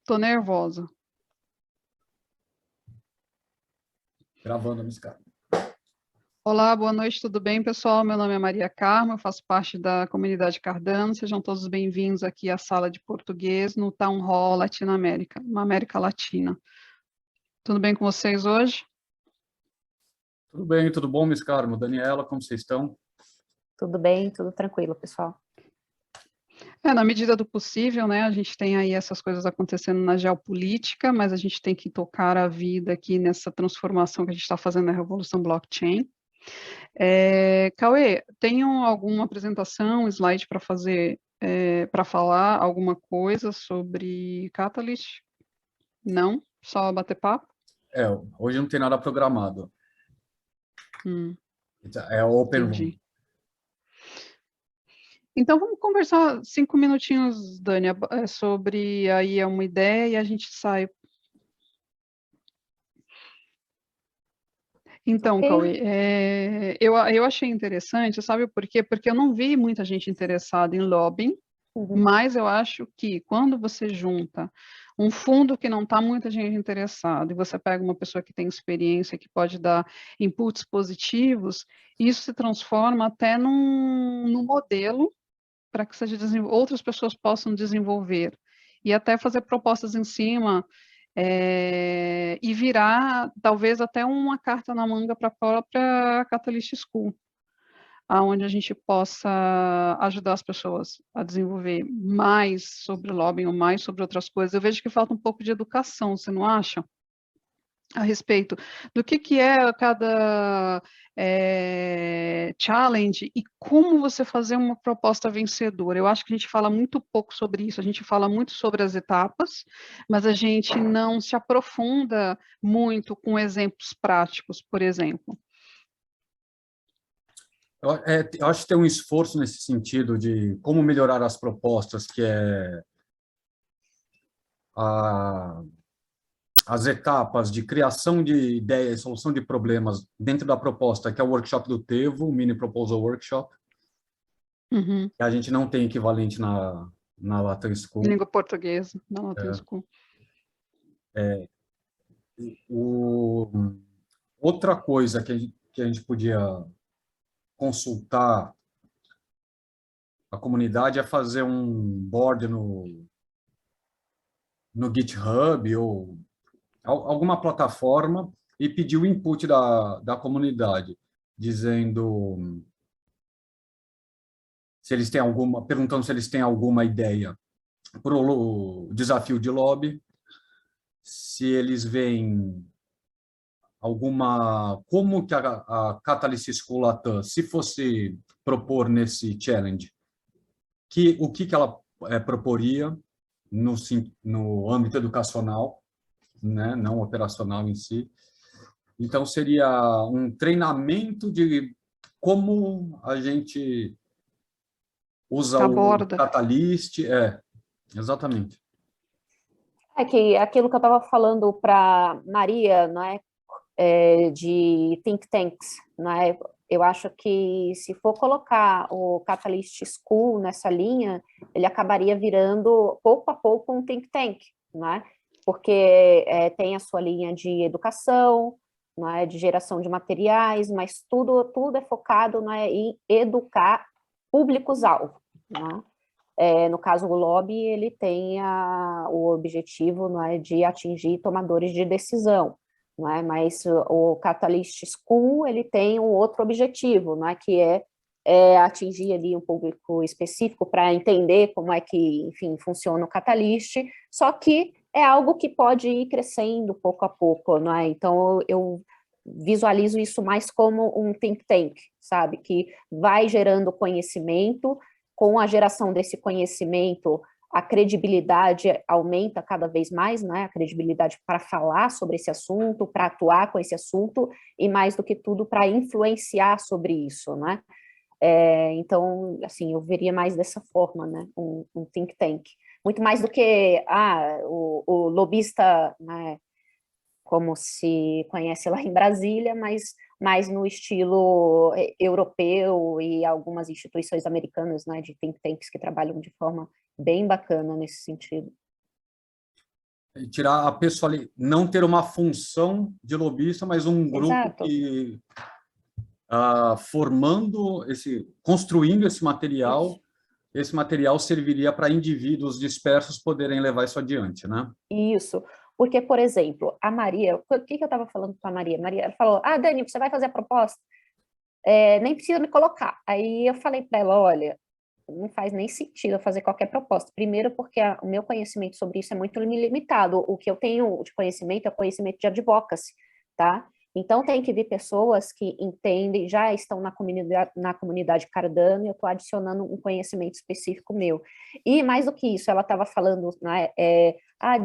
Tô nervosa. Gravando, Miss Carmen. Olá, boa noite, tudo bem, pessoal? Meu nome é Maria Carmo, eu faço parte da comunidade Cardano. Sejam todos bem-vindos aqui à sala de português no Town Hall Latinoamérica, uma América Latina. Tudo bem com vocês hoje? Tudo bem, tudo bom, Miss Carmo? Daniela, como vocês estão? Tudo bem, tudo tranquilo, pessoal. Na medida do possível, né? A gente tem aí essas coisas acontecendo na geopolítica, mas a gente tem que tocar a vida aqui nessa transformação que a gente está fazendo na revolução blockchain. Cauê, tenho alguma apresentação, slide para fazer, para falar alguma coisa sobre Catalyst? Não? Só bater papo? Hoje não tem nada programado. Hum, É open room. entendi. Então, vamos conversar 5 minutinhos, Dani, sobre aí uma ideia e a gente sai. Então, Ok. Cauê, eu achei interessante, sabe por quê? Porque eu não vi muita gente interessada em lobbying, mas eu acho que quando você junta um fundo que não está muita gente interessada e você pega uma pessoa que tem experiência, que pode dar inputs positivos, isso se transforma até num modelo para que outras pessoas possam desenvolver e até fazer propostas em cima e virar talvez até uma carta na manga para a própria Catalyst School, aonde a gente possa ajudar as pessoas a desenvolver mais sobre lobbying ou mais sobre outras coisas. Eu vejo que falta um pouco de educação, você não acha? A respeito do que é cada challenge e como você fazer uma proposta vencedora. Eu acho que a gente fala muito pouco sobre isso, a gente fala muito sobre as etapas, mas a gente não se aprofunda muito com exemplos práticos, por exemplo. Eu acho que tem um esforço nesse sentido de como melhorar as propostas, que é as etapas de criação de ideias, solução de problemas dentro da proposta, que é o workshop do Tevo, o Mini Proposal Workshop, Uhum. que a gente não tem equivalente na Latam School. Língua portuguesa, na Latam School. Outra coisa que a gente podia consultar a comunidade é fazer um board no GitHub ou alguma plataforma e pedir o input da comunidade, dizendo se eles têm perguntando se eles têm alguma ideia para o desafio de lobby, se eles veem como que a Catalyst School Latam, se fosse propor nesse challenge, o que ela proporia no âmbito educacional, né, não operacional em si. Então, seria um treinamento de como a gente usa o Aborda. Catalyst. Exatamente. É que aquilo que eu estava falando para Maria, não é, de think tanks, não é? Eu acho que se for colocar o Catalyst School nessa linha, ele acabaria virando pouco a pouco um think tank, não é? Porque tem a sua linha de educação, não é, de geração de materiais, mas tudo é focado, não é, em educar públicos-alvo, não é? No caso, o lobby, ele tem o objetivo, não é, de atingir tomadores de decisão, não é? Mas o Catalyst School, ele tem um outro objetivo, não é? Que é atingir ali um público específico para entender como é que, enfim, funciona o Catalyst, só que é algo que pode ir crescendo pouco a pouco, não é? Então, eu visualizo isso mais como um think tank, sabe? Que vai gerando conhecimento. Com a geração desse conhecimento, a credibilidade aumenta cada vez mais, né? A credibilidade para falar sobre esse assunto, para atuar com esse assunto, e mais do que tudo, para influenciar sobre isso, né? Então, assim, eu veria mais dessa forma, né? Um think tank. Muito mais do que o lobista, né? Como se conhece lá em Brasília, mas mais no estilo europeu e algumas instituições americanas, né, de think tanks que trabalham de forma bem bacana nesse sentido. Tirar a pessoa ali, não ter uma função de lobista, mas um grupo Exato. que construindo esse material serviria para indivíduos dispersos poderem levar isso adiante, né? Isso, porque, por exemplo, a Maria, o que eu estava falando com a Maria? Maria, ela falou, Dani, você vai fazer a proposta? Nem precisa me colocar. Aí eu falei para ela, olha, não faz nem sentido eu fazer qualquer proposta. Primeiro porque o meu conhecimento sobre isso é muito limitado. O que eu tenho de conhecimento é conhecimento de advocacy, tá? Então, tem que vir pessoas que entendem, já estão na comunidade Cardano, e eu estou adicionando um conhecimento específico meu. E, mais do que isso, ela estava falando, né,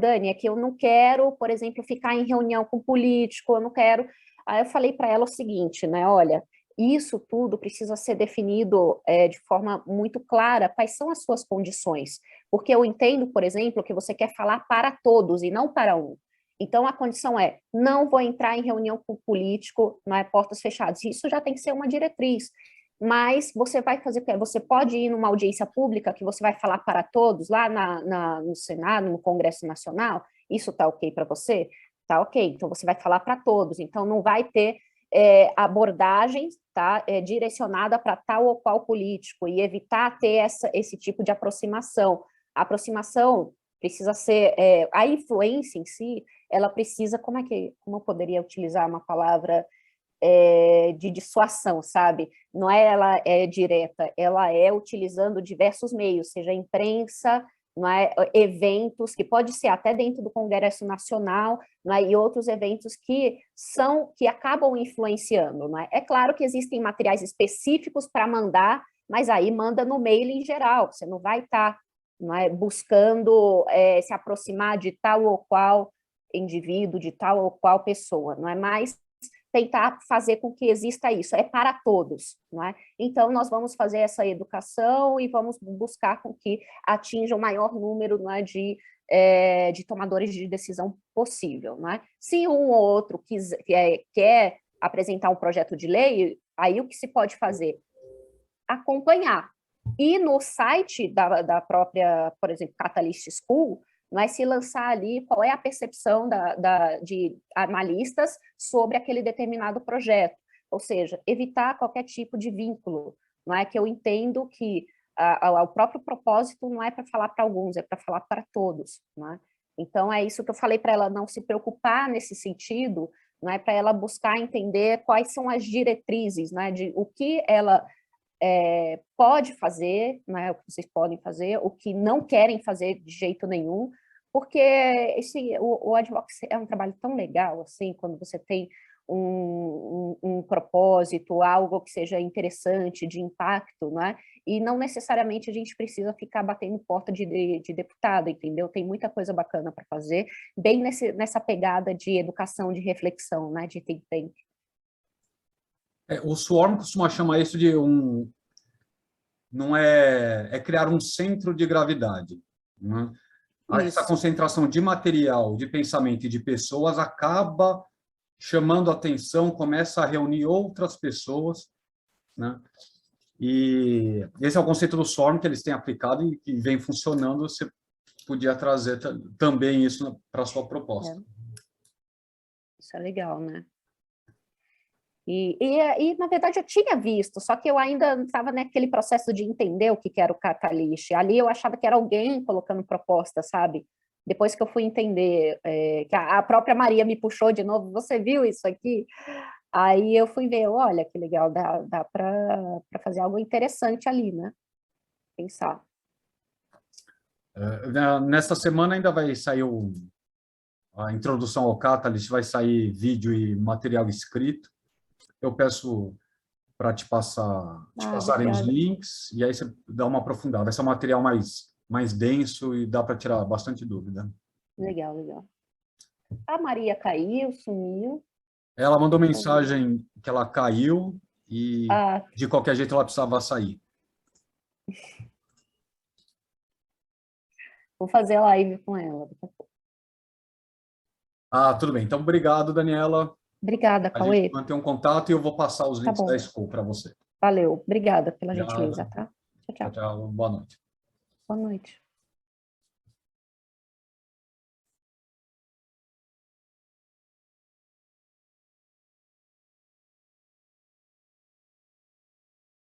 Dani, é que eu não quero, por exemplo, ficar em reunião com político, eu não quero... Aí eu falei para ela o seguinte, né, olha, isso tudo precisa ser definido de forma muito clara, quais são as suas condições, porque eu entendo, por exemplo, que você quer falar para todos e não para um. Então, a condição é, não vou entrar em reunião com político, não é, portas fechadas. Isso já tem que ser uma diretriz. Mas você vai fazer o quê? Você pode ir numa audiência pública que você vai falar para todos, lá no Senado, no Congresso Nacional, isso está ok para você? Tá ok, então você vai falar para todos. Então, não vai ter abordagens, tá, direcionada para tal ou qual político, e evitar ter esse tipo de aproximação. A aproximação precisa ser, a influência em si, ela precisa, como eu poderia utilizar uma palavra de dissuasão, sabe? Não é ela direta, ela é utilizando diversos meios, seja imprensa, não é, eventos, que pode ser até dentro do Congresso Nacional, não é, e outros eventos que acabam influenciando. Não é? É claro que existem materiais específicos para mandar, mas aí manda no mail em geral, você não vai estar não é, buscando se aproximar de tal ou qual indivíduo, de tal ou qual pessoa, não é mais tentar fazer com que exista isso, é para todos, não é? Então, nós vamos fazer essa educação e vamos buscar com que atinja o maior número, não é, de tomadores de decisão possível, não é? Se um ou outro quer apresentar um projeto de lei, aí o que se pode fazer? Acompanhar. E no site da própria, por exemplo, Catalyst School, não é se lançar ali qual é a percepção de analistas sobre aquele determinado projeto, ou seja, evitar qualquer tipo de vínculo, não é que eu entendo que o próprio propósito não é para falar para alguns, é para falar para todos, não é? Então, é isso que eu falei para ela, não se preocupar nesse sentido, não é para ela buscar entender quais são as diretrizes, né, de o que ela pode fazer, né, o que vocês podem fazer, o que não querem fazer de jeito nenhum, porque o advocacy é um trabalho tão legal, assim, quando você tem um propósito, algo que seja interessante, de impacto, né? E não necessariamente a gente precisa ficar batendo porta de deputado, entendeu? Tem muita coisa bacana para fazer, bem nessa pegada de educação, de reflexão, né, de think tank. O Swarm costuma chamar isso de não é criar um centro de gravidade, né? Essa concentração de material, de pensamento e de pessoas acaba chamando atenção, começa a reunir outras pessoas, né? E esse é o conceito do Swarm que eles têm aplicado e que vem funcionando. Você podia trazer também isso para a sua proposta. Isso é legal, né? E, na verdade, eu tinha visto, só que eu ainda estava naquele processo de entender o que era o Catalyst. Ali eu achava que era alguém colocando proposta, sabe? Depois que eu fui entender, que a própria Maria me puxou de novo, você viu isso aqui? Aí eu fui ver, olha, que legal, dá para fazer algo interessante ali, né? Pensar. Nesta semana ainda vai sair a introdução ao Catalyst, vai sair vídeo e material escrito. Eu peço para te passarem os links, e aí você dá uma aprofundada. Vai ser um material mais denso e dá para tirar bastante dúvida. Legal, legal. A Maria caiu, sumiu. Ela mandou mensagem que ela caiu e, de qualquer jeito, ela precisava sair. Vou fazer a live com ela daqui a pouco. Tudo bem. Então, obrigado, Daniela. Obrigada, Cauê. A gente mantém um contato e eu vou passar os links da School para você. Valeu. Obrigada pela gentileza, tá? Tchau, tchau. Boa noite. Boa noite.